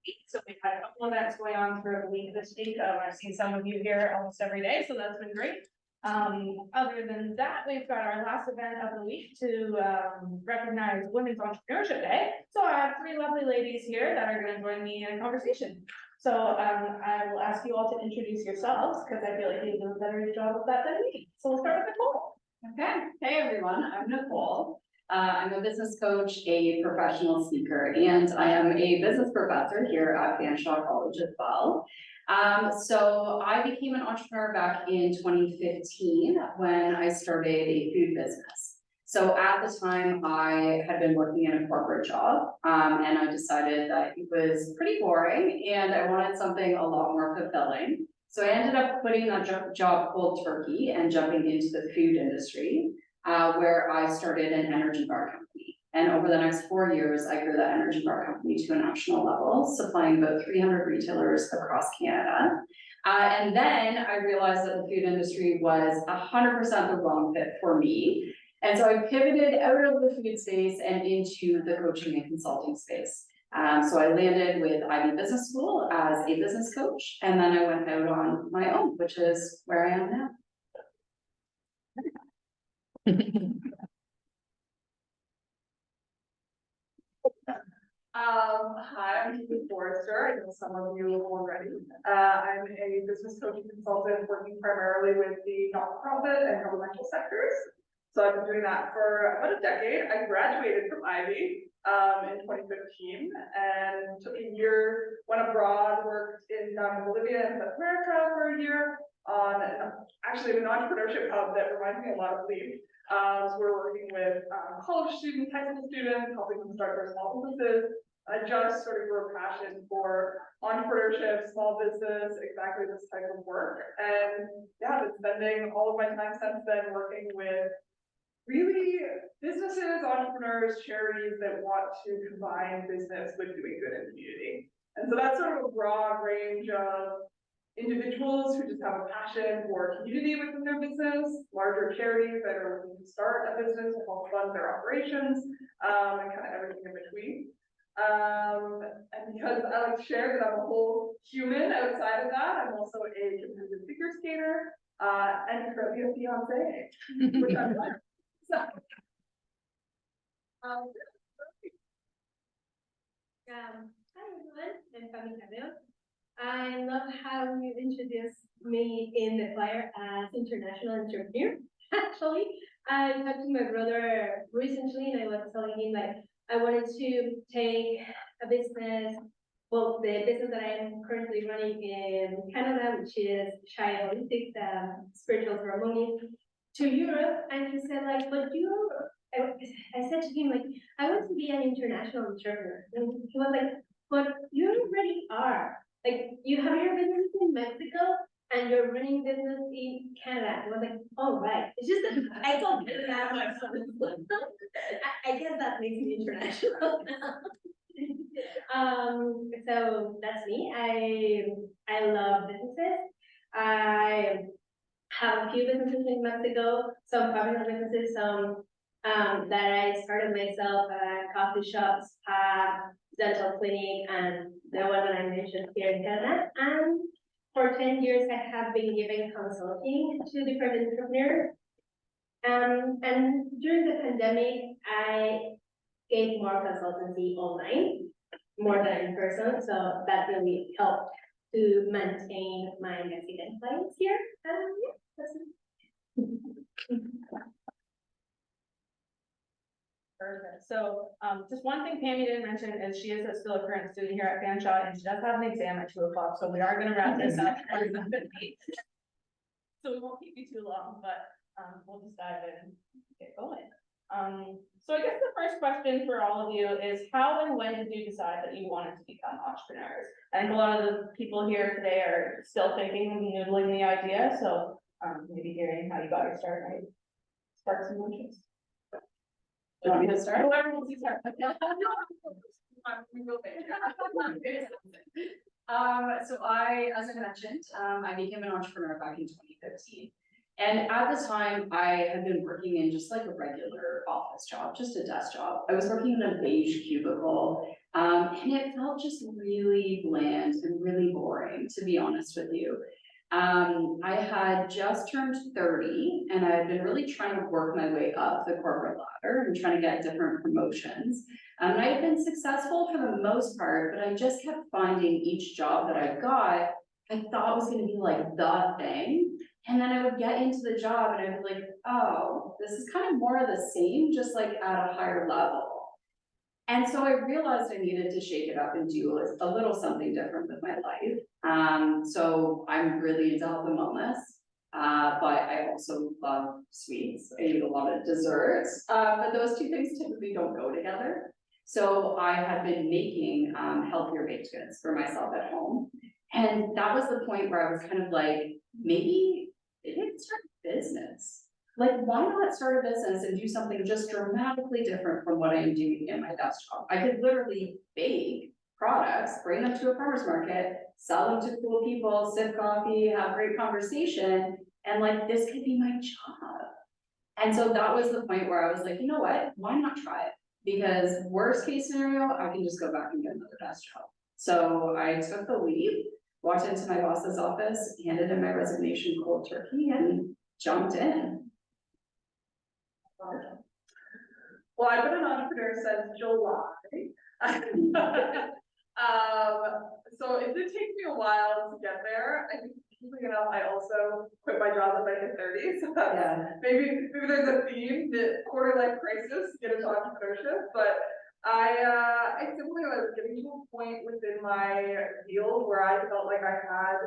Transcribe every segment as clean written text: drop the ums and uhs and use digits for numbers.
week. So we've had a couple events going on throughout the week this week. I've seen some of you here almost every day, so that's been great. Other than that, we've got our last event of the week to recognize Women's Entrepreneurship Day. So I have three lovely ladies here that are going to join me in a conversation. So I will ask you all to introduce yourselves because I feel like you do a better job of that than me. So we'll start with Nicole. Okay. Hey everyone, I'm Nicole. I'm a business coach, a professional speaker, and I am a business professor here at Fanshawe College as well. So I became an entrepreneur back in 2015 when I started a food business. So at the time I had been working in a corporate job, and I decided that it was pretty boring and I wanted something a lot more fulfilling. So I ended up quitting that job cold turkey and jumping into the food industry, where I started an energy bar company. And over the next 4 years, I grew that energy bar company to a national level, supplying about 300 retailers across Canada. And then I realized that the food industry was 100% the wrong fit for me. And so I pivoted out of the food space and into the coaching and consulting space. So I landed with Ivy Business School as a business coach, and then I went out on my own, which is where I am now. Hi, I'm Keith Forrester. I know some of you already. I'm a business coach and consultant working primarily with the nonprofit and governmental sectors. So I've been doing that for about a decade. I graduated from Ivy in 2015 and took a year, went abroad, worked in Bolivia and South America for a year on actually an entrepreneurship hub that reminds me a lot of LEAP. So we're working with college students, high school students, helping them start their small businesses. I just sort of grew a passion for entrepreneurship, small business, exactly this type of work. And yeah, I've been spending all of my time since then working with really businesses, entrepreneurs, charities that want to combine business with doing good in the community. And so that's sort of a broad range of individuals who just have a passion for community within their business, larger charities that are looking to start a business to help fund their operations, and kind of everything in between. And because I like to share that I'm a whole human outside of that, I'm also a competitive figure skater, and currently a fiance, which I'm like. So, hi everyone, I'm Camille Cabello. I love how you introduced me in the flyer as international entrepreneur. Actually, I talked to my brother recently and I was telling him like I wanted to take a business, well, the business that I am currently running in Canada, which is Child Olympics, spiritual ceremonies, to Europe. And he said like, but you, I said to him like, I want to be an international entrepreneur. And he was like, but you already are. Like you have your business in Mexico and you're running business in Canada. I was like, oh right. It's just that I don't get that much. I guess that makes me international now. So that's me. I love businesses. I have a few businesses in Mexico, some popular businesses, some that I started myself, coffee shops, dental clinic, and the one that I mentioned here in Canada. And for 10 years, I have been giving consulting to different entrepreneurs. And during the pandemic, I gave more consultancy online, more than in person. So that really helped to maintain my Mexican clients here. Yeah, that's it. Perfect. So just one thing Pammy didn't mention is she is still a current student here at Fanshawe and she does have an exam at 2 o'clock. So we are going to wrap this up. So we won't keep you too long, but we'll just dive in and get going. So I guess the first question for all of you is how and when did you decide that you wanted to become entrepreneurs? I think a lot of the people here today are still thinking and noodling the idea. So maybe hearing how you got your start might spark some interest. Do you want me to start? Whoever wants to start. So as I mentioned, I became an entrepreneur back in 2015. And at the time, I had been working in just like a regular office job, just a desk job. I was working in a beige cubicle And it felt just really bland and really boring, to be honest with you. I had just turned 30 and I had been really trying to work my way up the corporate ladder and trying to get different promotions. And I had been successful for the most part, but I just kept finding each job that I got, I thought was gonna be like the thing. And then I would get into the job and I'd be like, oh, this is kind of more of the same, just like at a higher level. And so I realized I needed to shake it up and do a little something different with my life. So I'm really into health and wellness, but I also love sweets. I eat a lot of desserts, but those two things typically don't go together. So I had been making healthier baked goods for myself at home. And that was the point where I was kind of like, maybe I could start a business. Like, why not start a business and do something just dramatically different from what I am doing in my desk job? I could literally bake products, bring them to a farmer's market, sell them to cool people, sip coffee, have great conversation, and like, this could be my job. And so that was the point where I was like, you know what, why not try it? Because worst case scenario, I can just go back and get another desk job. So I took the leap, walked into my boss's office, handed in my resignation cold turkey, and jumped in. Well, I've been an entrepreneur since July. So it did take me a while to get there. I think, interestingly enough, I also quit my job in my mid-30s. So maybe there's a theme, the quarter life crisis, get into entrepreneurship. But I simply was getting to a point within my field where I felt like I had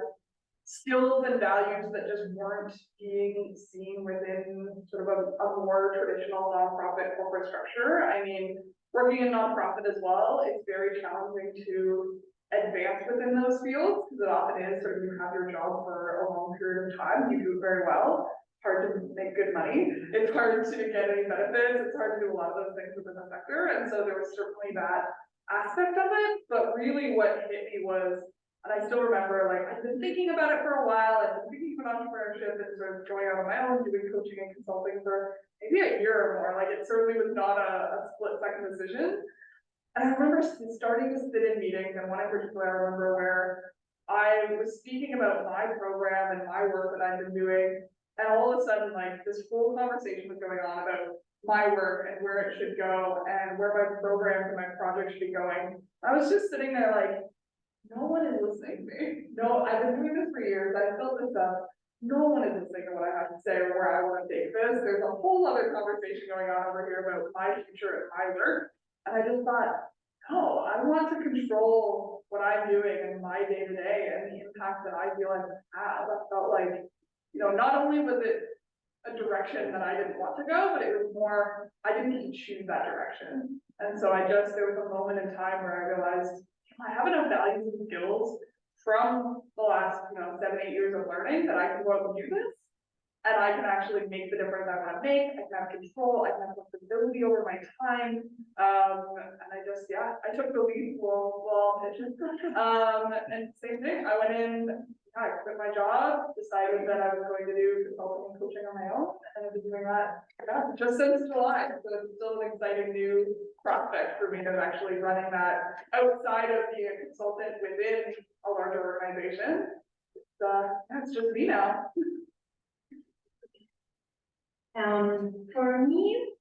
skills and values that just weren't being seen within sort of a more traditional nonprofit corporate structure. I mean, working in nonprofit as well, it's very challenging to advance within those fields because it often is sort of you have your job for a long period of time, you do it very well, hard to make good money, it's hard to get any benefits, it's hard to do a lot of those things within the sector, and so there was certainly that aspect of it, but really what hit me was, and I still remember, like, I've been thinking about it for a while, I've been thinking about entrepreneurship and sort of going out on my own, doing coaching and consulting for maybe a year or more. Like, it certainly was not a split-second decision. And I remember starting to sit in meetings, and one in particular I remember where I was speaking about my program and my work that I've been doing, and all of a sudden, like, this whole conversation was going on about my work and where it should go, and where my programs and my project should be going. I was just sitting there like, no one is listening to me. No, I've been doing this for years. I've built this up. No one is listening to what I have to say or where I want to take this. There's a whole other conversation going on over here about my future and my work. And I just thought, no, I want to control what I'm doing in my day-to-day and the impact that I feel like I have. I felt like, you know, not only was it a direction that I didn't want to go, but it was more, I didn't get to choose that direction. And so there was a moment in time where I realized, I have enough values and skills from the last, 7, 8 years of learning that I can go out and do this. And I can actually make the difference I want to make. I can have control, I can have flexibility over my time. And I took the lead while pitching. And same thing, I went in, I quit my job, decided that I was going to do consulting and coaching on my own, and I've been doing that just since July. So it's still an exciting new prospect for me of actually running that outside of being a consultant within a larger organization. It's just me now. For me,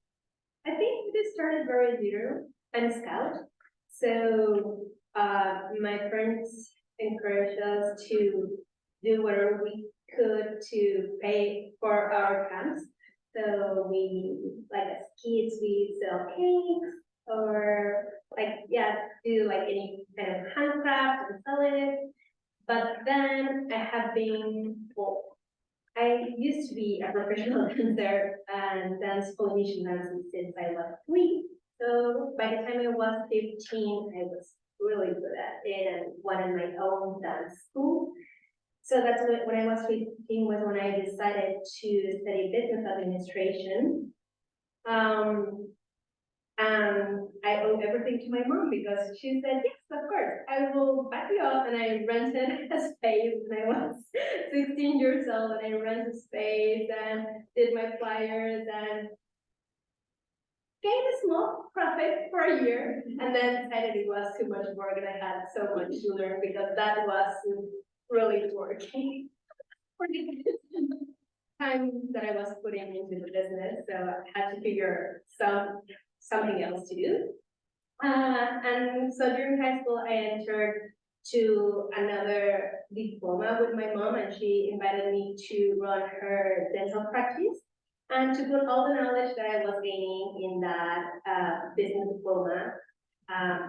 I think this started very zero. I'm a scout, so my friends encouraged us to do whatever we could to pay for our camps. So we, like as kids, we sell cakes or do like any kind of handcraft and sell it. But then I have been, I used to be a professional dancer and dance Polynesian dances since I was 3. So by the time I was 15, I was really good at it and wanted my own dance school. So that's when I was 15 was when I decided to study business administration. And I owe everything to my mom because she said, yes, of course, I will back you up. And I rented a space when I was 16 years old, and I rented a space and did my flyers and gained a small profit for a year, and then decided it was too much work and I had so much to learn because that was really working for the time that I was putting into the business. So I had to figure something else to do. And so during high school, I entered to another diploma with my mom, and she invited me to run her dental practice and to put all the knowledge that I was gaining in that business diploma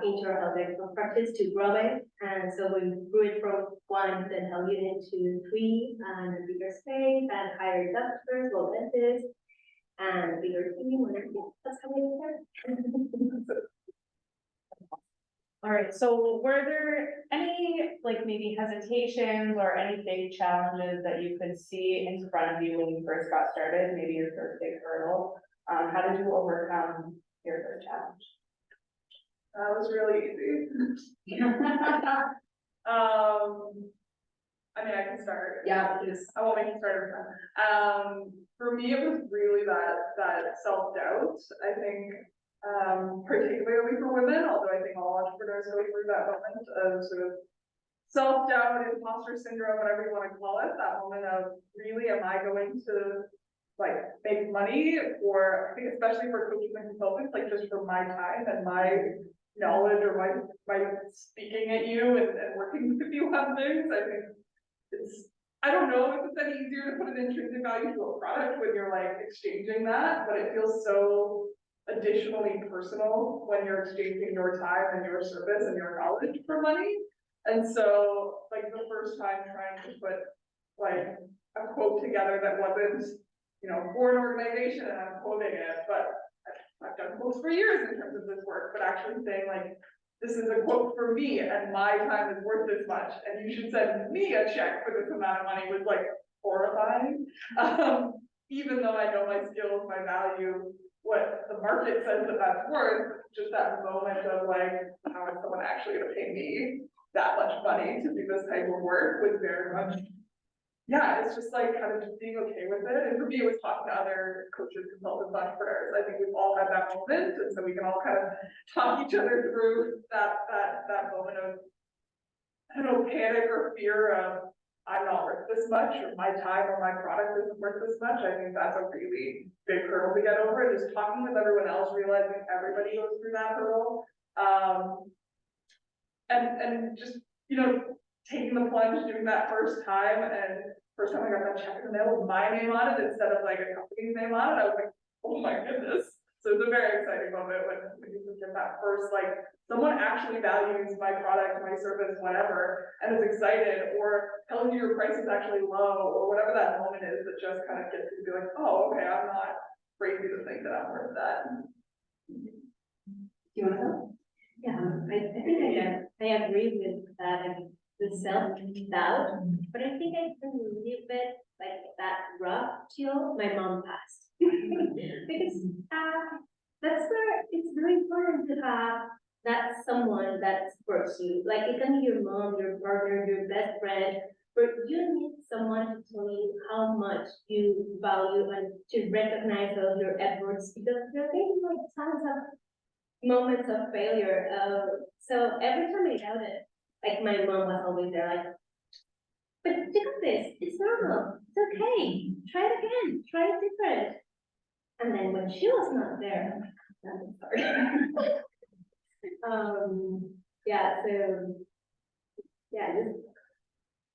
into our dental practice to grow it. And so we grew it from one dental unit to three, and a bigger space, and hired doctors, well, dentists, and bigger team. And that's how we started. All right, so were there any, like, maybe hesitations or any big challenges that you could see in front of you when you first got started, maybe your first big hurdle? How did you overcome your first challenge? That was really easy. I mean, I can start. Yeah, please. I won't make you start every time. For me, it was really that self-doubt. I think, particularly for women, although I think all entrepreneurs go through that moment of sort of self-doubt, imposter syndrome, whatever you want to call it, that moment of really, am I going to like make money? Or I think especially for coaches and consultants, like just for my time and my knowledge or my speaking at you and working with you on things, I think I don't know if it's any easier to put an intrinsic value to a product when you're like exchanging that, but it feels so additionally personal when you're exchanging your time and your service and your knowledge for money. And so like the first time trying to put like a quote together that wasn't, you know, for an organization, and I'm quoting it, but I've done quotes for years in terms of this work, but actually saying like, this is a quote for me and my time is worth this much and you should send me a check for this amount of money was like horrifying. Even though I know my skills, my value, what the market says that that's worth, just that moment of like, how is someone actually gonna pay me that much money to do this type of work was very much, yeah, it's just like kind of just being okay with it. And for me, it was talking to other coaches, consultants, entrepreneurs. I think we've all had that moment, and so we can all kind of talk each other through that moment of, I don't know, panic or fear of I'm not worth this much, or my time or my product isn't worth this much. I think that's a really big hurdle to get over. Just talking with everyone else, realizing everybody goes through that hurdle, and just, you know, taking the plunge, doing that first time, and first time I got that check in the mail with my name on it instead of like a company's name on it, I was like, oh my goodness. So it's a very exciting moment when you get that first, like, someone actually values my product, my service, whatever, and is excited, or telling you your price is actually low, or whatever that moment is that just kind of gets you to be like, oh, okay, I'm not crazy to think that I'm worth that. Do you want to go? Yeah, I think I agree with that, and the self-doubt, but I think I can live it like that rough till my mom passed. Because that's where it's very important to have that someone that supports you. Like it can be your mom, your partner, your best friend, but you need someone to tell you how much you value and to recognize all your efforts, because there are going to be like tons of moments of failure. So every time I doubt it, like my mom was always there, like, but you got this, it's normal, it's okay, try it again, try it different. And then when she was not there, that was hard. Yeah, so, yeah, just,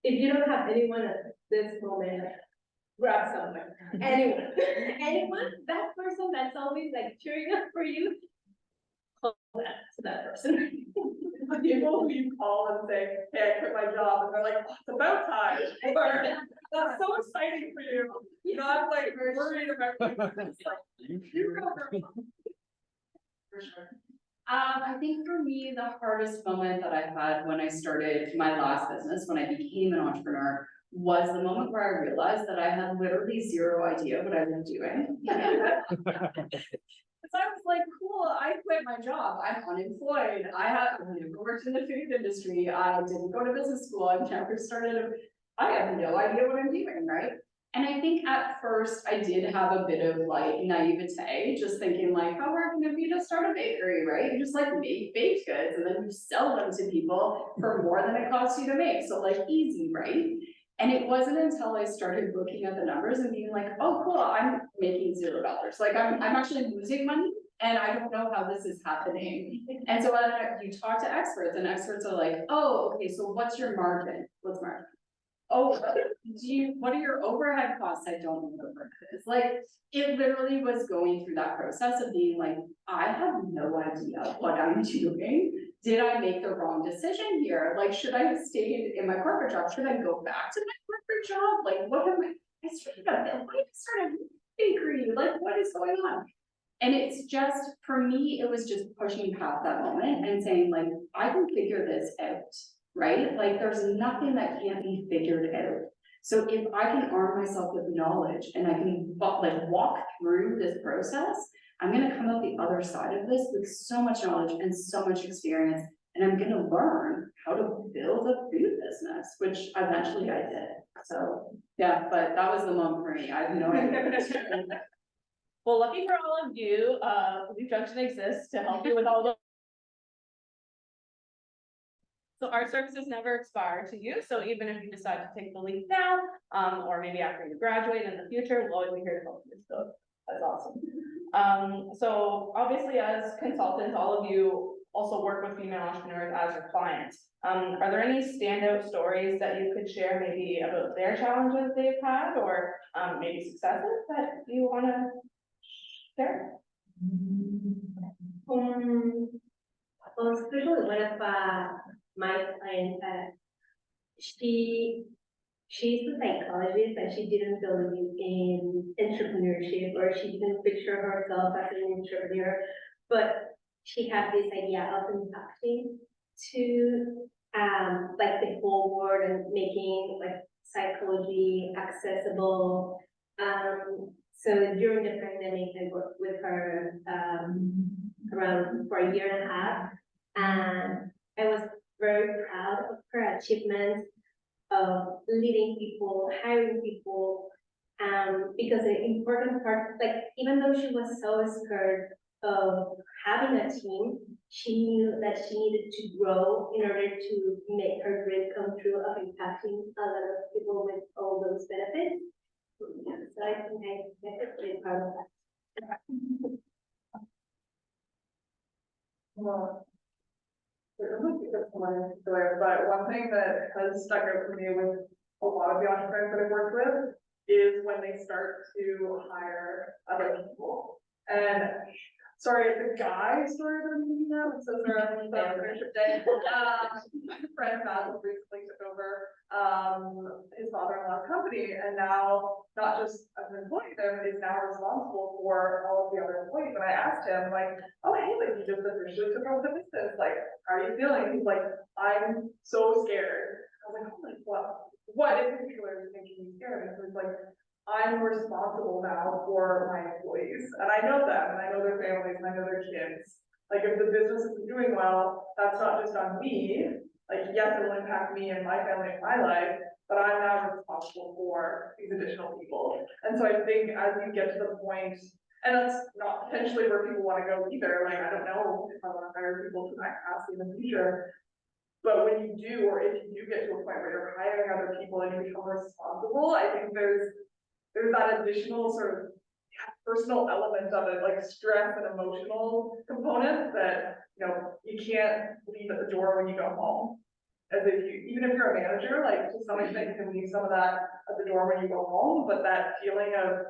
if you don't have anyone at this moment, grab someone, anyone, that person that's always like cheering up for you, call that to that person. People who you call and say, hey, I quit my job, and they're like, oh, it's about time. Or, that's so exciting for you. Not like worried about you. It's like, you go for sure. I think for me, the hardest moment that I had when I started my last business, when I became an entrepreneur, was the moment where I realized that I had literally zero idea what I was doing. So I was like, cool, I quit my job, I'm unemployed, I never worked in the food industry, I didn't go to business school, I've never started, I have no idea what I'm doing, right? And I think at first I did have a bit of like naivete, just thinking like, how hard can it be to start a bakery, right? You just like make baked goods and then you sell them to people for more than it costs you to make. So like easy, right? And it wasn't until I started looking at the numbers and being like, oh, cool, I'm making $0. Like I'm actually losing money and I don't know how this is happening. And so when you talk to experts and experts are like, oh, okay, so what's your margin? What's margin? Oh, what are your overhead costs? I don't know what overhead is. Like, it literally was going through that process of being like, I have no idea what I'm doing. Did I make the wrong decision here? Like, should I have stayed in my corporate job? Should I go back to my corporate job? Like, what am I started a bakery? Like, what is going on? And it's just, for me, it was just pushing past that moment and saying like, I can figure this out. Right? Like there's nothing that can't be figured out. So if I can arm myself with knowledge and I can like walk through this process, I'm gonna come out the other side of this with so much knowledge and so much experience, and I'm gonna learn how to build a food business, which eventually I did. So yeah, but that was the moment for me. I have no idea. Well, lucky for all of you, Leap Junction exists to help you with all the. So our services never expire to you, so even if you decide to take the leap now, or maybe after you graduate in the future, we'll always be here to help you, so that's awesome. So obviously as consultants, all of you also work with female entrepreneurs as your clients. Are there any standout stories that you could share maybe about their challenges they've had, or maybe successes that you wanna share? Well, especially one of my clients, she's a psychologist and she didn't believe in entrepreneurship, or she didn't picture herself as an entrepreneur, but she had this idea of impacting to like the whole world and making like psychology accessible. So during the pandemic, I worked with her around for a year and a half, and I was very proud of her achievements of leading people, hiring people, because the important part, like even though she was so scared of having a team, she knew that she needed to grow in order to make her dream come true of impacting a lot of people with all those benefits. Yeah, so I think I'm pretty proud of that. Well, it doesn't think it's one particular, but one thing that has stuck out for me with a lot of the entrepreneurs that I've worked with is when they start to hire other people. And sorry, it's a guy story that I'm thinking of. It says they're on entrepreneurship day. My friend Matt recently took over his father-in-law's company, and now not just as an employee there, but is now responsible for all of the other employees. And I asked him, like, oh hey, like you just officially took over the business. Like, how are you feeling? He's like, I'm so scared. I was like, oh my god, what in particular is making you scared? And he's like, I'm responsible now for my employees, and I know them, and I know their families, and I know their kids. Like, if the business isn't doing well, that's not just on me. Like, yes, it will impact me and my family and my life, but I'm now responsible for these additional people. And so I think as you get to the point, and that's not potentially where people want to go either. Like, I don't know if I want to hire people to that capacity in the future. But when you do, or if you do get to a point where you're hiring other people and you become responsible, I think there's that additional sort of personal element of it, like stress and emotional component that, you know, you can't leave at the door when you go home. As if you, even if you're a manager, like to some extent you can leave some of that at the door when you go home, but that feeling of,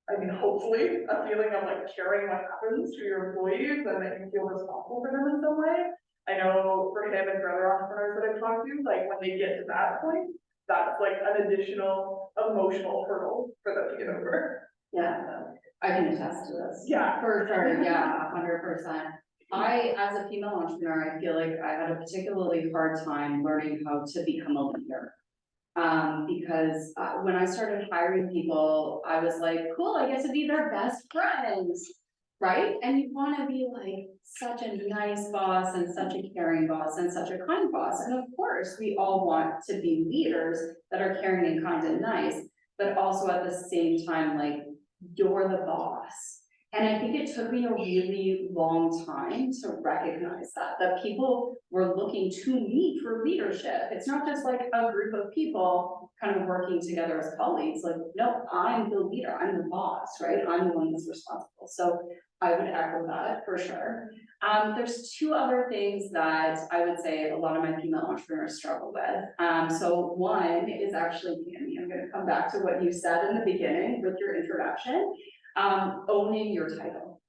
I mean, hopefully a feeling of like caring what happens to your employees and that you feel responsible for them in some way. I know for him and for other entrepreneurs that I've talked to, like when they get to that point, that's like an additional emotional hurdle for them to get over. Yeah, I can attest to this. Yeah. For sure, yeah, 100%. I, as a female entrepreneur, I feel like I had a particularly hard time learning how to become a leader. Because when I started hiring people, I was like, cool, I get to be their best friends, right? And you want to be like such a nice boss and such a caring boss and such a kind boss. And of course, we all want to be leaders that are caring and kind and nice. but also at the same time, like, you're the boss. And I think it took me a really long time to recognize that people were looking to me for leadership. It's not just like a group of people kind of working together as colleagues, like, no, I'm the leader, I'm the boss, right? I'm the one that's responsible. So I would echo that for sure. There's two other things that I would say a lot of my female entrepreneurs struggle with. So one is actually, Tammy, I'm gonna come back to what you said in the beginning with your introduction. Owning your title,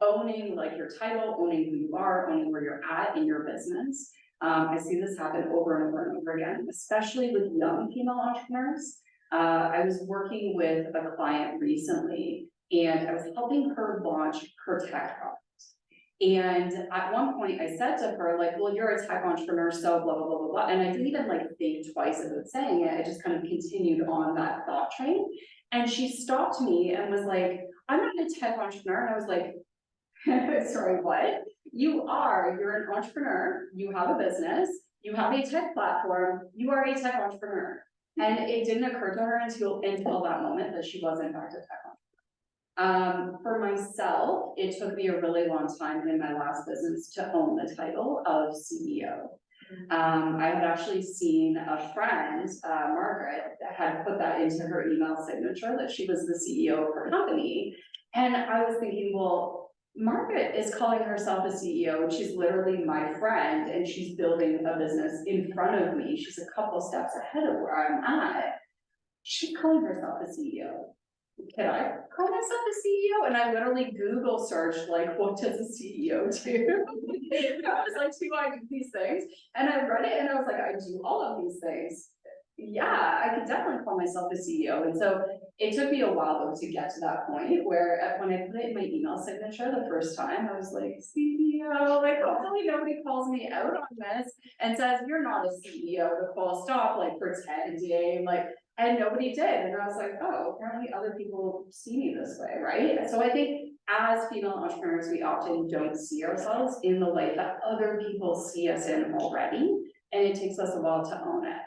owning like your title, owning who you are, owning where you're at in your business. I see this happen over and over and over again, especially with young female entrepreneurs. I was working with a client recently and I was helping her launch her tech product. And at one point I said to her, like, well, you're a tech entrepreneur, so blah, blah, blah, blah, blah. And I didn't even like think twice about saying it. I just kind of continued on that thought train. And she stopped me and was like, I'm not a tech entrepreneur. And I was like, sorry, what? You're an entrepreneur, you have a business, you have a tech platform, you are a tech entrepreneur. And it didn't occur to her until that moment that she was in fact a tech entrepreneur. For myself, it took me a really long time in my last business to own the title of CEO. I had actually seen a friend, Margaret, that had put that into her email signature that she was the CEO of her company. And I was thinking, well, Margaret is calling herself a CEO, and she's literally my friend, and she's building a business in front of me. She's a couple steps ahead of where I'm at. She's calling herself a CEO. Can I call myself a CEO? And I literally Google searched, like, what does a CEO do? I was like, do I do these things? And I read it and I was like, I do all of these things. Yeah, I could definitely call myself a CEO. And so it took me a while though to get to that point where when I put it in my email signature the first time, I was like, CEO, like, hopefully nobody calls me out on this and says, you're not a CEO, Nicole, stop like pretending, like, and nobody did. And I was like, oh, apparently other people see me this way, right? So I think as female entrepreneurs, we often don't see ourselves in the light that other people see us in already. And it takes us a while to own it.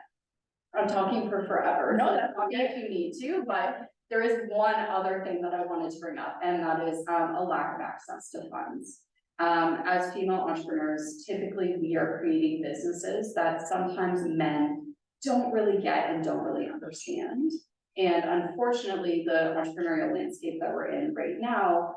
I'm talking for forever. No, that's not if you need to, but there is one other thing that I wanted to bring up, and that is a lack of access to funds. As female entrepreneurs, typically we are creating businesses that sometimes men don't really get and don't really understand. And unfortunately, the entrepreneurial landscape that we're in right now,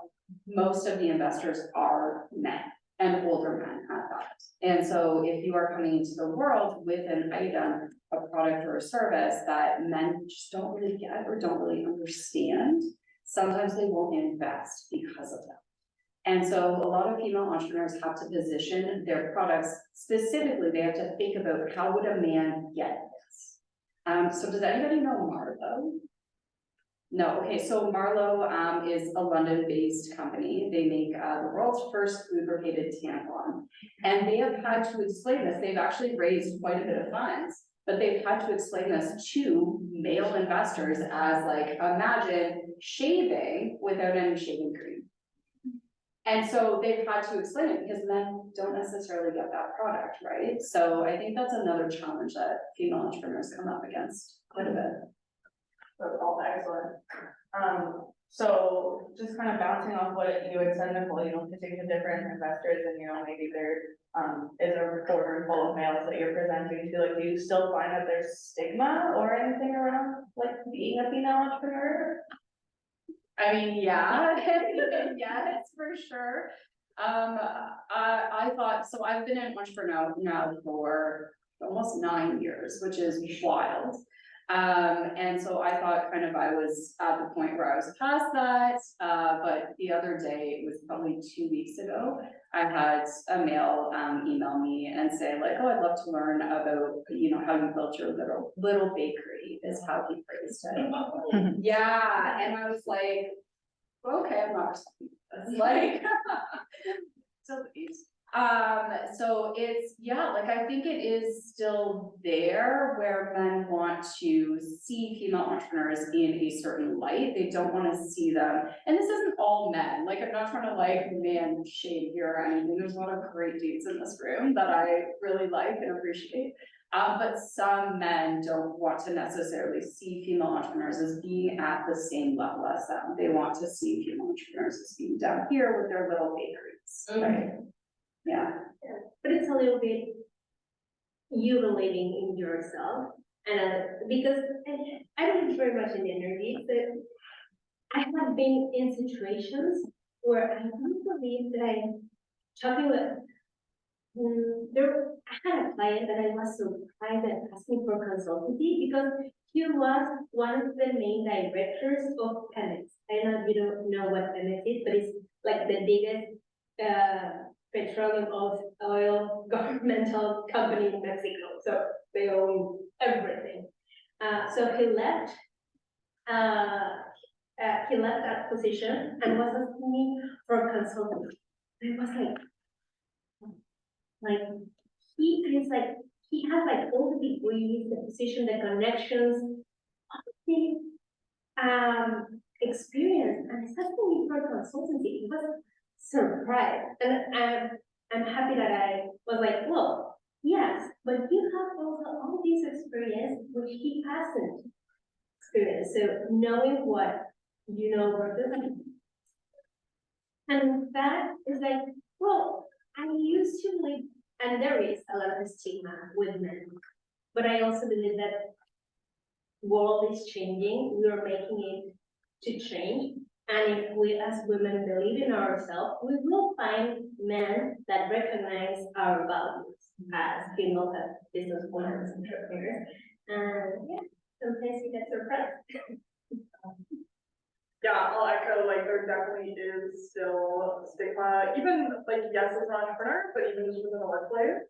most of the investors are men and older men at that. And so if you are coming into the world with an item, a product or a service that men just don't really get or don't really understand, sometimes they won't invest because of that. And so a lot of female entrepreneurs have to position their products specifically. They have to think about how would a man get this. So does anybody know Marlo? No, okay, so Marlo is a London-based company. They make the world's first lubricated tampon. And they have had to explain this. They've actually raised quite a bit of funds, but they've had to explain this to male investors as like, imagine shaving without any shaving cream. And so they've had to explain it because men don't necessarily get that product, right? So I think that's another challenge that female entrepreneurs come up against quite a bit. That's all excellent. So just kind of bouncing off what you had said, Nicole, to take the different investors and, maybe there is a boardroom full of males that you're presenting to, like, do you still find that there's stigma or anything around, like, being a female entrepreneur? I mean, yeah, yes, for sure. I thought, so I've been an entrepreneur now for almost 9 years, which is wild. And so I thought kind of I was at the point where I was past that, but the other day, it was probably 2 weeks ago, I had a male email me and say like, oh, I'd love to learn about, how you built your little bakery, is how he phrased it. Yeah, and I was like, okay, I'm not responding to this. Like, so please. So it's, like, I think it is still there where men want to see female entrepreneurs in a certain light. They don't want to see them, and this isn't all men, like, I'm not trying to like man shade here or anything. There's a lot of great dudes in this room that I really like and appreciate. But some men don't want to necessarily see female entrepreneurs as being at the same level as them. They want to see female entrepreneurs as being down here with their little bakeries, right? Yeah. But it's a little bit you believing in yourself, and because I believe very much in energy, so I have been in situations where I don't believe that I'm talking with. I had a client that I was surprised and asked me for consultancy because he was one of the main directors of Pemex. I don't know if you don't know what Pemex is, but it's like the biggest petroleum oil governmental company in Mexico. So they own everything. So he left. He left that position and was asking me for consultancy. I was like he is like, he has like all the degrees, the position, the connections, all the experience, and he's asking me for consultancy. It was surprised, and I'm happy that I was like, well, yes, but you have also all this experience which he hasn't experienced. So knowing what you know we're doing, and that is like, well, I used to live, and there is a lot of stigma with men, but I also believe that world is changing. We are making it to change, and if we as women believe in ourselves, we will find men that recognize our values as females, as business women, as entrepreneurs. And yeah, sometimes we get surprised. Yeah, I'll echo, like, there definitely is still stigma, even, like, yes, as an entrepreneur, but even just within the workplace.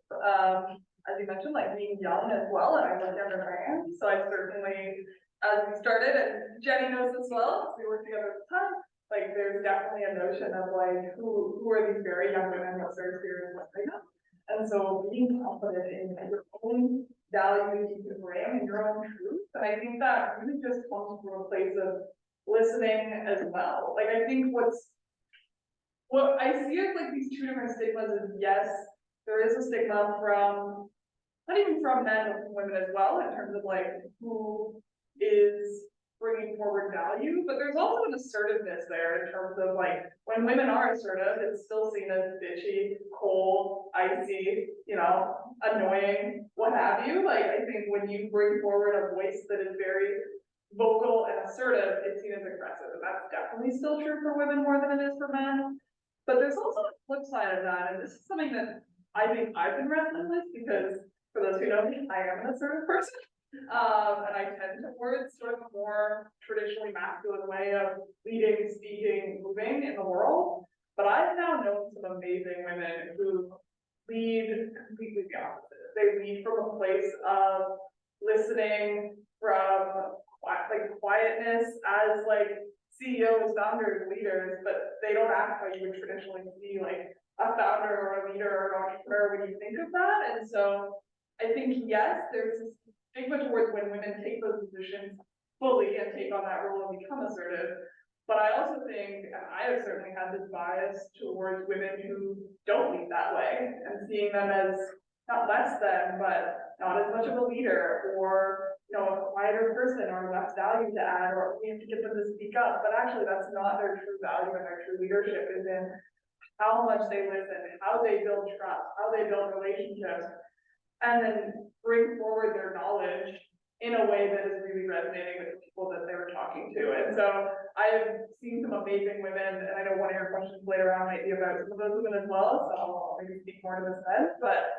As you mentioned, like, being young as well, and I work younger than I am, so I certainly, as we started, and Jenny knows as well, we worked together at the time, like, there's definitely a notion of, like, who are these very young women that start experiencing freedom? And so being confident in your own values, you can brand in your own truth, and I think that really just comes from a place of listening as well. Like, I think what I see as like these two different stigmas is, yes, there is a stigma from, not even from men, but from women as well, in terms of like who is bringing forward value, but there's also an assertiveness there in terms of like, when women are assertive, it's still seen as bitchy, cold, icy, you know, annoying, what have you. Like, I think when you bring forward a voice that is very vocal and assertive, it's seen as aggressive, and that's definitely still true for women more than it is for men. But there's also a flip side of that, and this is something that I think I've been wrestling with, because for those who know me, I am an assertive person, and I tend towards sort of a more traditionally masculine way of leading, speaking, moving in the world. But I've now known some amazing women who lead completely the opposite. They lead from a place of listening, from like quietness as like CEOs, founders, leaders, but they don't act how you would traditionally see like a founder or a leader or an entrepreneur when you think of that. And so I think, yes, there's this stigma towards when women take those positions fully and take on that role and become assertive. But I also think, and I have certainly had this bias towards women who don't lead that way, and seeing them as not less than, but not as much of a leader, or you know, a quieter person, or less value to add, or we have to get them to speak up. But actually, that's not their true value, and their true leadership is in how much they listen, how they build trust, how they build relationships, and then bring forward their knowledge in a way that is really resonating with the people that they were talking to. And so I've seen some amazing women, and I know one of your questions later on might be about some of those women as well, so I'll maybe speak more to this then. But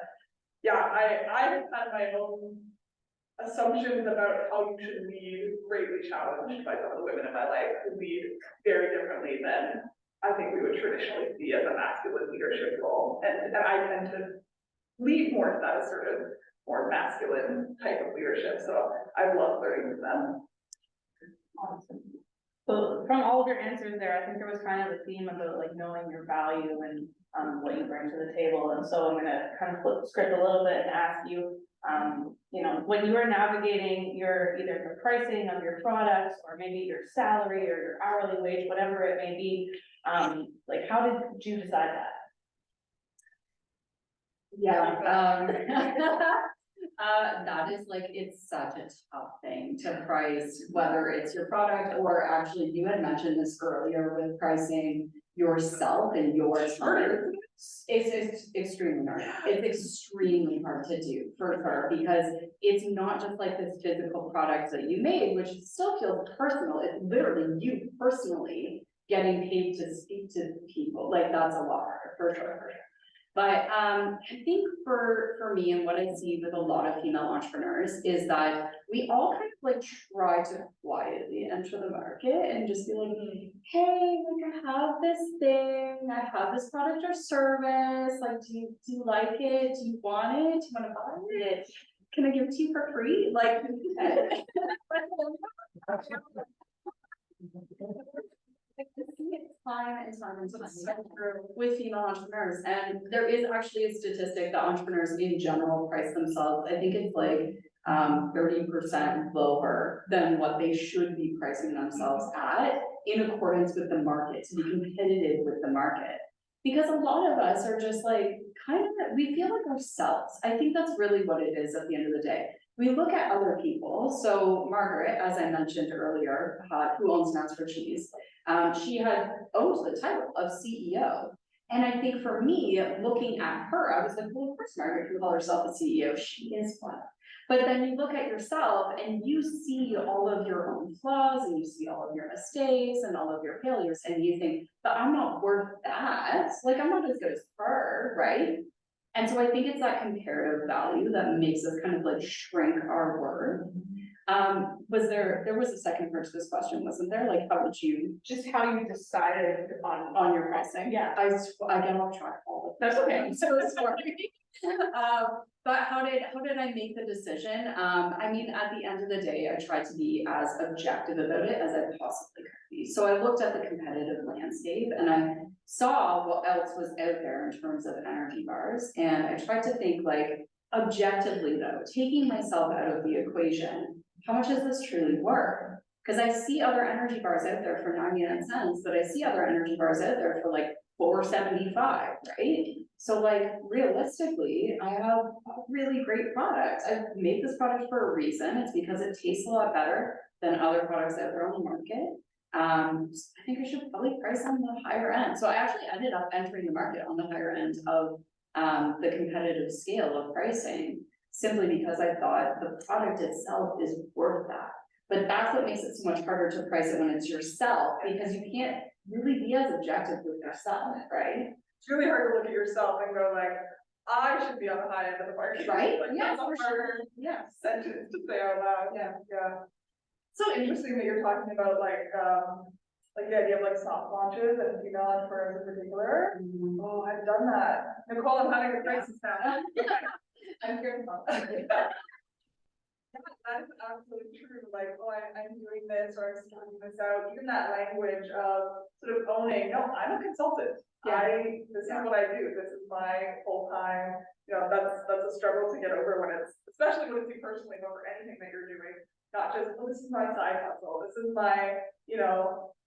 yeah, I've had my own assumptions about how you should lead greatly challenged by some of the women in my life who lead very differently than I think we would traditionally see as a masculine leadership role. And I tend to lead more to that assertive, more masculine type of leadership. So I've loved learning from them. Awesome. So from all of your answers there, I think there was kind of a theme about like knowing your value and what you bring to the table. And so I'm gonna kind of flip the script a little bit and ask you, you know, when you are navigating your either the pricing of your products, or maybe your salary or your hourly wage, whatever it may be, like how did you decide that? Yeah. That is like, it's such a tough thing to price, whether it's your product or actually you had mentioned this earlier with pricing yourself and your time. It's extremely hard. It's extremely hard to do for sure, because it's not just like this physical product that you made, which still feels personal. It's literally you personally getting paid to speak to people. Like that's a lot harder for sure. But I think for me and what I see with a lot of female entrepreneurs is that we all kind of like try to quietly enter the market and just be like, hey, like I have this thing, I have this product or service, like do you like it? Do you want it? Do you want to buy it? Can I give it to you for free? Like time and time and time with female entrepreneurs. And there is actually a statistic that entrepreneurs in general price themselves. I think it's like 30% lower than what they should be pricing themselves at in accordance with the market, to be competitive with the market. Because a lot of us are just like, we feel like ourselves. I think that's really what it is at the end of the day. We look at other people. So Margaret, as I mentioned earlier, who owns Nuts for Cheese, she owns the title of CEO. And I think for me, looking at her, I was like, well, of course Margaret can call herself a CEO. She is one. But then you look at yourself and you see all of your own flaws and you see all of your mistakes and all of your failures, and you think, but I'm not worth that. Like, I'm not as good as her, right? And so I think it's that comparative value that makes us kind of like shrink our worth. There was a second part to this question, wasn't there? Like, how did you? Just how you decided On your pricing? Yeah. I get off track all the time. That's okay. I'm so sorry. But how did I make the decision? I mean, at the end of the day, I tried to be as objective about it as I possibly could be. So I looked at the competitive landscape and I saw what else was out there in terms of energy bars. And I tried to think like objectively though, taking myself out of the equation, how much is this truly worth? Because I see other energy bars out there for 99 cents, but I see other energy bars out there for like $4.75, right? So like realistically, I have a really great product. I've made this product for a reason. It's because it tastes a lot better than other products out there on the market. I think I should probably price on the higher end. So I actually ended up entering the market on the higher end of the competitive scale of pricing, simply because I thought the product itself is worth that. But that's what makes it so much harder to price it when it's yourself, because you can't really be as objective with yourself, right? It's really hard to look at yourself and go like, I should be on the high end of the market. Right? Like, Yeah, that's a for harder sure. Yeah. sentence to say out loud. Yeah. Yeah. So interesting that you're talking about like the idea of like soft launches and female entrepreneurs in particular. Mhm. Oh, I've done that. Nicole, I'm having a crisis now. I'm here. Yeah, that is absolutely true. Like, oh, I'm doing this or I'm starting this out. Even that language of sort of owning, no, I'm a consultant. Yeah. This is what I do. This is my full time. You know, that's a struggle to get over when it's, especially when it's you personally over anything that you're doing. Not just, oh, this is my side hustle. This is my,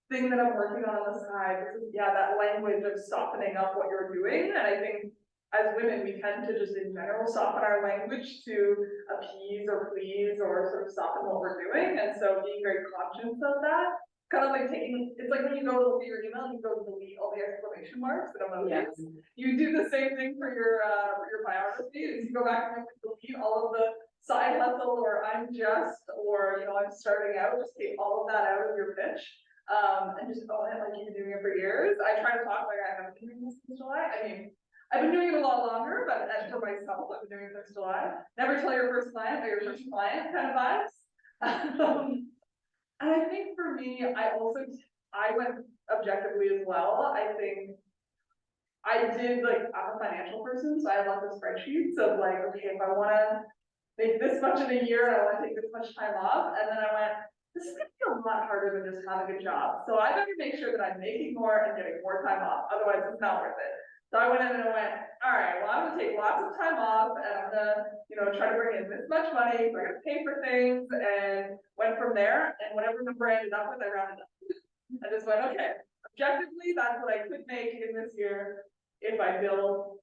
thing that I'm working on the side. This is, that language of softening up what you're doing. And I think as women, we tend to just in general soften our language to appease or please or sort of soften what we're doing. And so being very conscious of that, kind of like it's like when you go to look at your email, you go to delete all the exclamation marks and emojis. Yes. You do the same thing for your biography, is you go back and delete all of the side hustle or I'm just, or, I'm starting out, just take all of that out of your pitch. And just own it like you've been doing it for years. I try to talk like I haven't been doing this since July. I mean, I've been doing it a lot longer, but as for myself, I've been doing it since July. Never tell your first client or your first client kind of vibes. And I think for me, I went objectively as well. I think I did I'm a financial person, so I have lots of spreadsheets of like, okay, if I want to make this much in a year, I want to take this much time off. And then I went, this is gonna be a lot harder than just having a job. So I better make sure that I'm making more and getting more time off. Otherwise it's not worth it. So I went in and I went, all right, well, I'm gonna take lots of time off and I'm gonna, try to bring in this much money. So I gotta pay for things and went from there, and whatever number I ended up with, I rounded up. I just went, okay, objectively, that's what I could make in this year. if I bill,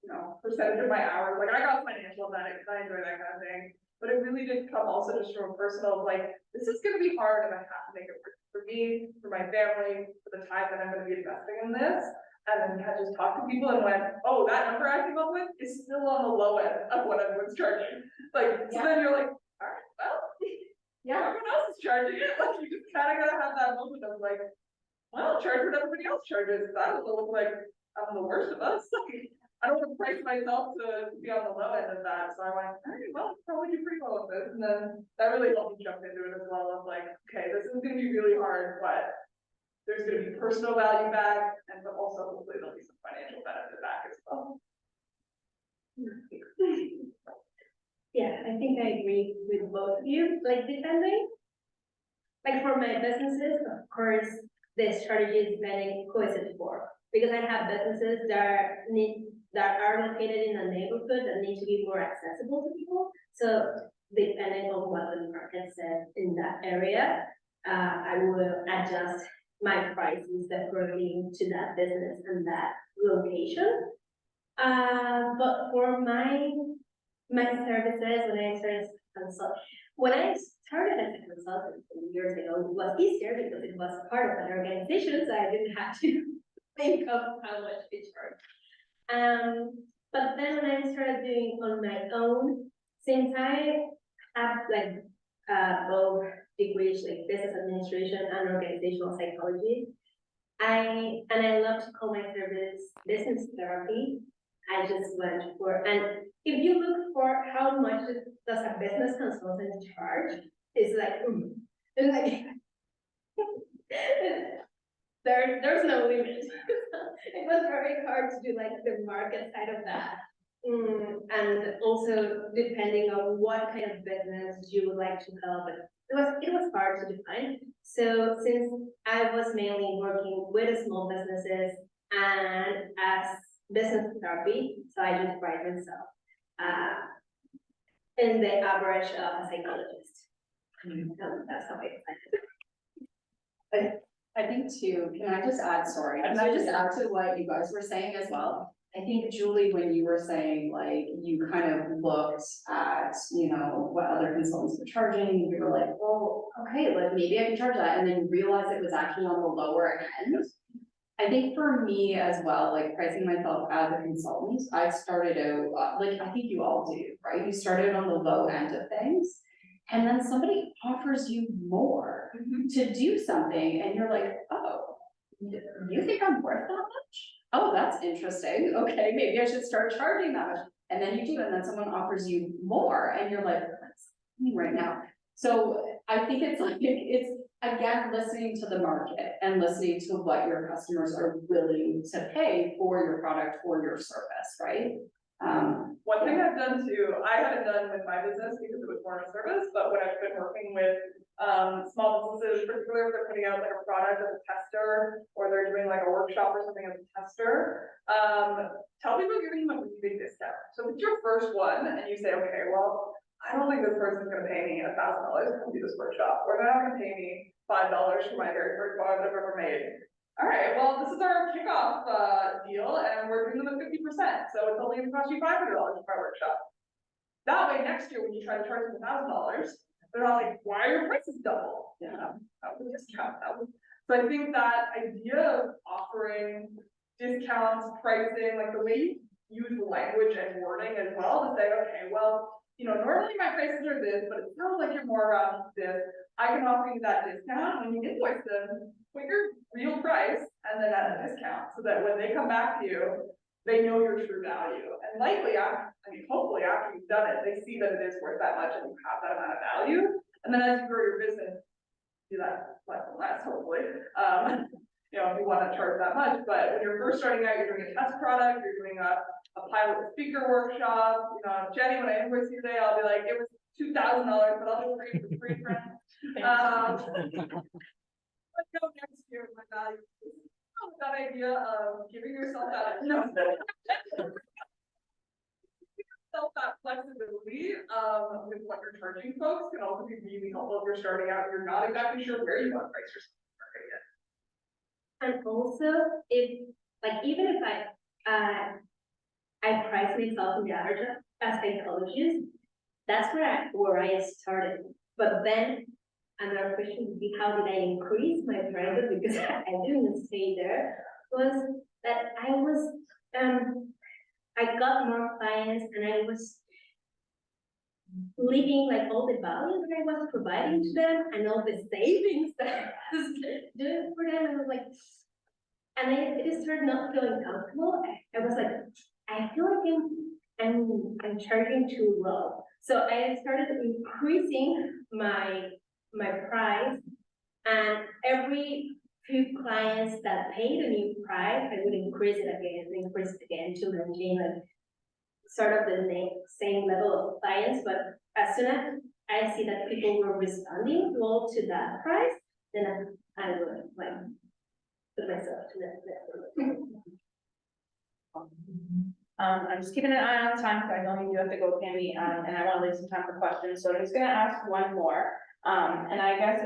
percentage of my hours, like I got financial about it, because I enjoy that kind of thing. But it really did come also just from a personal, like, this is gonna be hard and I have to make it work for me, for my family, for the time that I'm gonna be investing in this. And then I just talked to people and went, oh, that number I came up with is still on the low end of what everyone's charging. Like, so then you're like, all right, well, everyone else is charging it. Like, you just kind of gotta have that moment of like, well, charge what everybody else charges. I don't look like I'm the worst of us. Like, I don't want to price myself to be on the low end of that. So I went, all right, well, probably do pretty well with this. And then that really helped me jump into it as well of like, okay, this is gonna be really hard, but there's gonna be personal value back, and but also hopefully there'll be some financial benefit back as well. Yeah, I think I agree with both of you, like depending. Like for my businesses, of course, the strategy is very cohesive for, because I have businesses that are located in a neighborhood that need to be more accessible to people. So depending on what the market says in that area, I will adjust my prices according to that business and that location. But for my services, when I started as a consultant years ago, it was easier because it was part of an organization, so I didn't have to think of how much to charge. But then when I started doing on my own, since I have like both degrees, like business administration and organizational psychology, I love to call my service business therapy. I just went for, and if you look for how much does a business consultant charge, it's like, it's like there's no limit. It was very hard to do like the market side of that. And also depending on what kind of business you would like to help, it was hard to define. So since I was mainly working with small businesses and as business therapy, so I just write myself in the average of a psychologist. That's how I define it. I think too, can I just add, sorry, can I just add to what you guys were saying as well? I think Julie, when you were saying like, you kind of looked at, what other consultants were charging, you were like, well, okay, like maybe I can charge that, and then you realized it was actually on the lower end. I think for me as well, like pricing myself as a consultant, I started out, like I think you all do, right? You started on the low end of things. And then somebody offers you more to do something, and you're like, oh, you think I'm worth that much? Oh, that's interesting. Okay, maybe I should start charging that much. And then you do, and then someone offers you more, and you're like, what's happening right now? So I think it's like, it's again, listening to the market and listening to what your customers are willing to pay for your product or your service, right? One thing I've done too, I haven't done with my business because it was more of a service, but when I've been working with small businesses, particularly if they're putting out like a product as a tester, or they're doing like a workshop or something as a tester, tell people you're giving them a really big discount. So if it's your first one and you say, okay, well, I don't think this person's gonna pay me $1,000 to come do this workshop, or they're not gonna pay me $5 for my very first product I've ever made. All right, well, this is our kickoff deal, and we're doing them at 50%, so it's only gonna cost you $500 for my workshop. That way, next year when you try to charge them $1,000, they're not like, why are your prices double? Yeah, that was a discount. So I think that idea of offering discounts, pricing, like the way you use the language and wording as well to say, okay, well, normally my prices are this, but it sounds like you're more around this. I can offer you that discount. When you invoice them, put your real price and then add a discount, so that when they come back to you, they know your true value. And likely, hopefully after you've done it, they see that it is worth that much and you have that amount of value. And then as you grow your business, do that less and less, hopefully. If you want to charge that much, but when you're first starting out, you're doing a test product, you're doing a pilot speaker workshop. Jenny, when I invoice you today, I'll be like, it was $2,000, but I'll do it for free, friend. Let's go next year with my value. That idea of giving yourself that that flexibility with what you're charging folks can also be really helpful if you're starting out. You're not exactly sure where you want to price yourself. And also, even if I I price myself in the average as psychologist. That's where I started. But then another question would be, how did I increase my prices? Because I didn't stay there. Was that I got more clients and I was living like all the value that I was providing to them and all the savings that I was doing for them. I was like, and I just started not feeling comfortable. I was like, I feel like I'm charging too low. So I started increasing my price, and every few clients that paid a new price, I would increase it again to maintain like sort of the same level of clients. But as soon as I see that people were responding well to that price, then I would like put myself to that level. I'm just keeping an eye on time because I know you do have to go, Pammy, and I want to leave some time for questions. So I'm just gonna ask one more. And I guess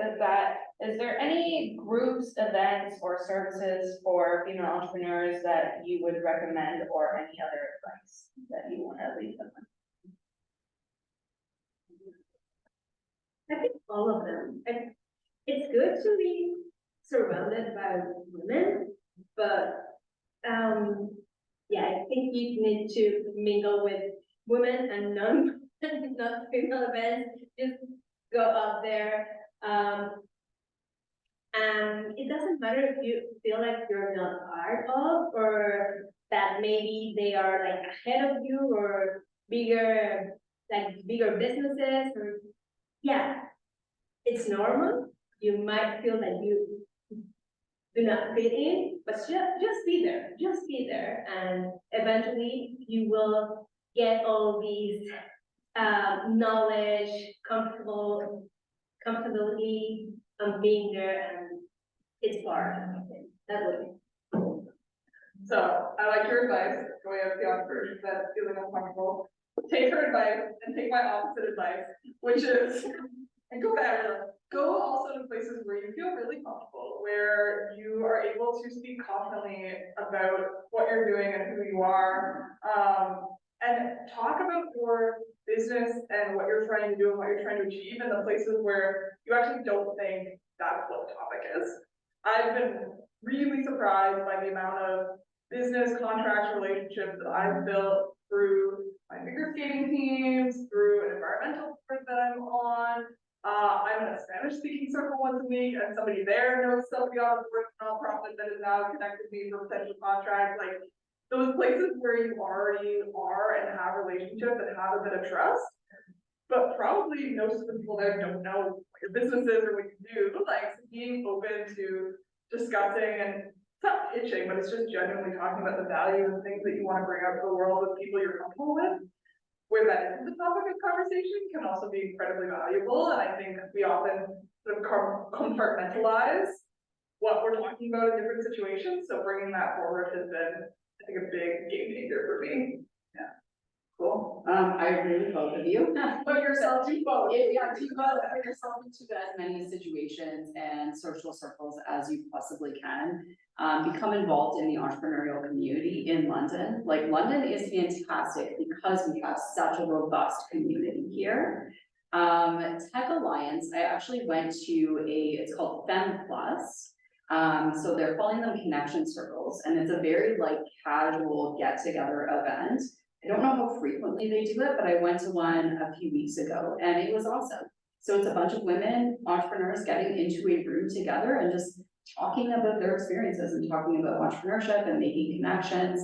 is there any groups, events, or services for female entrepreneurs that you would recommend, or any other advice that you want to leave them with? I think all of them. It's good to be surrounded by women, but yeah, I think you need to mingle with women and not female events. Just go out there. And it doesn't matter if you feel like you're not part of, or that maybe they are like ahead of you, or bigger businesses, or yeah, it's normal. You might feel that you do not fit in, but just be there, and eventually you will get all these knowledge, comfortability of being there, and it's part of it. That would be. So I like your advice, going out to the entrepreneurs that feeling uncomfortable. Take her advice and take my opposite advice, which is, and go better. Go also to places where you feel really comfortable, where you are able to speak confidently about what you're doing and who you are, and talk about your business and what you're trying to do and what you're trying to achieve in the places where you actually don't think that's what the topic is. I've been really surprised by the amount of business contract relationships that I've built through my figure skating teams, through an environmental group that I'm on. I'm in a Spanish speaking circle once a week, and somebody there knows somebody on the nonprofit that is now connected me for potential contract. Like those places where you already are and have relationships and have a bit of trust, but probably most of the people there don't know what your business is or what you do. Like being open to discussing, and it's not pitching, but it's just genuinely talking about the value and things that you want to bring out to the world with people you're comfortable with, where that isn't the topic of conversation, can also be incredibly valuable. And I think we often sort of compartmentalize what we're talking about in different situations. So bringing that forward has been, I think, a big game changer for me. Yeah. Cool. I agree with both of you. Put yourself to both. Yeah, do both. Put yourself into as many situations and social circles as you possibly can. Become involved in the entrepreneurial community in London. Like London is fantastic because we have such a robust community here. Tech Alliance, I actually went to it's called Fem Plus. So they're calling them connection circles, and it's a very like casual get together event. I don't know how frequently they do it, but I went to one a few weeks ago and it was awesome. So it's a bunch of women entrepreneurs getting into a room together and just talking about their experiences and talking about entrepreneurship and making connections.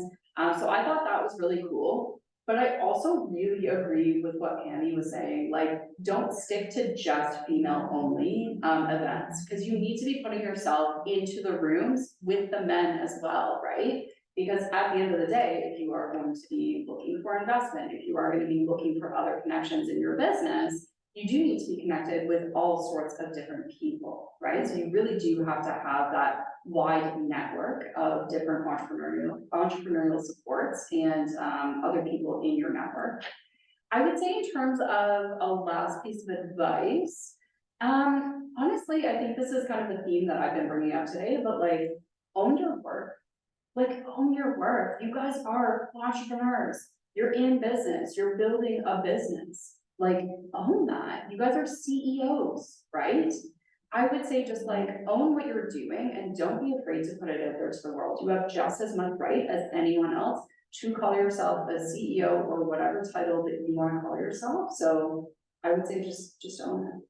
So I thought that was really cool. But I also really agree with what Pammy was saying, like don't stick to just female only events, because you need to be putting yourself into the rooms with the men as well, right? Because at the end of the day, if you are going to be looking for investment, if you are going to be looking for other connections in your business, you do need to be connected with all sorts of different people, right? So you really do have to have that wide network of different entrepreneurial supports and other people in your network. I would say in terms of a last piece of advice, honestly, I think this is kind of the theme that I've been bringing up today, but like own your work. like, own your worth. You guys are entrepreneurs. You're in business, you're building a business, like, own that. You guys are CEOs, right? I would say just like own what you're doing and don't be afraid to put it out there to the world. You have just as much right as anyone else to call yourself a CEO or whatever title that you want to call yourself. So I would say just own it.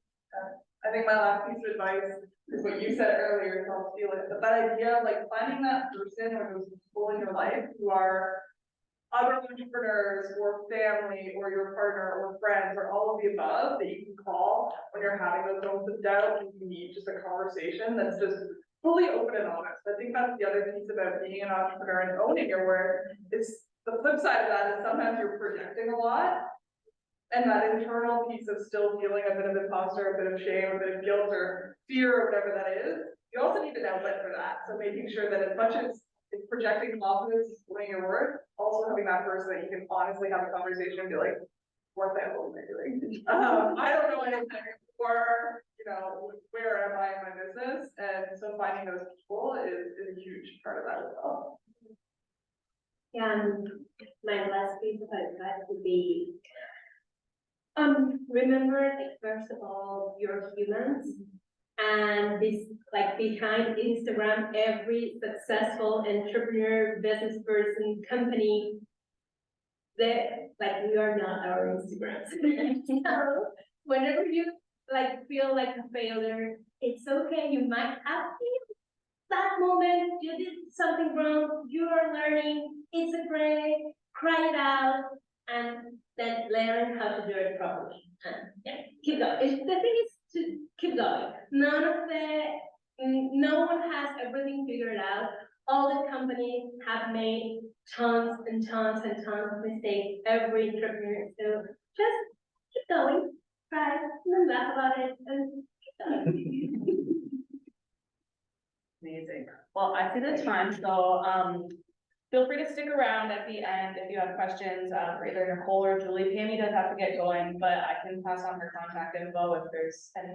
I think my last piece of advice is what you said earlier, so I'll steal it, but that idea of like finding that person or those people in your life who are other entrepreneurs or family or your partner or friends or all of the above that you can call when you're having those moments of doubt and you need just a conversation that's just fully open and honest. I think that's the other piece about being an entrepreneur and owning your work. Is the flip side of that is sometimes you're projecting a lot. And that internal piece of still feeling a bit of imposter, a bit of shame, a bit of guilt or fear or whatever that is, you also need an outlet for that. So making sure that as much as it's projecting confidence, owning your worth, also having that person that you can honestly have a conversation and be like, what the hell am I doing? I don't know anything, or, you know, where am I in my business? And so finding those people is a huge part of that as well. Yeah, my last piece of advice would be, remember, like, first of all, you're humans. And this, like, behind Instagram, every successful entrepreneur, business person, company, that, like, we are not our Instagrams. So whenever you like feel like a failure, it's okay. You might have that moment, you did something wrong, you are learning, it's okay, cry it out, and then learn how to do it properly. And yeah, keep going. The thing is to keep going. No one has everything figured out. All the companies have made tons and tons and tons of mistakes, every entrepreneur. So just keep going, try, and then laugh about it, and keep going. Amazing. Well, I see the time, so, feel free to stick around at the end if you have questions, for either Nicole or Julie. Tammy does have to get going, but I can pass on her contact info if there's any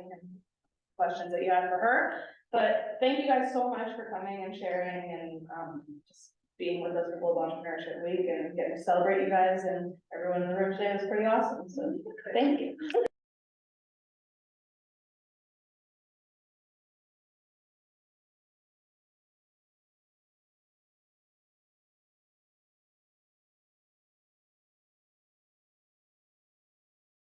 questions that you have for her. But thank you guys so much for coming and sharing and, just being with us for Global Entrepreneurship Week and getting to celebrate you guys and everyone in the room today. It was pretty awesome, so thank you.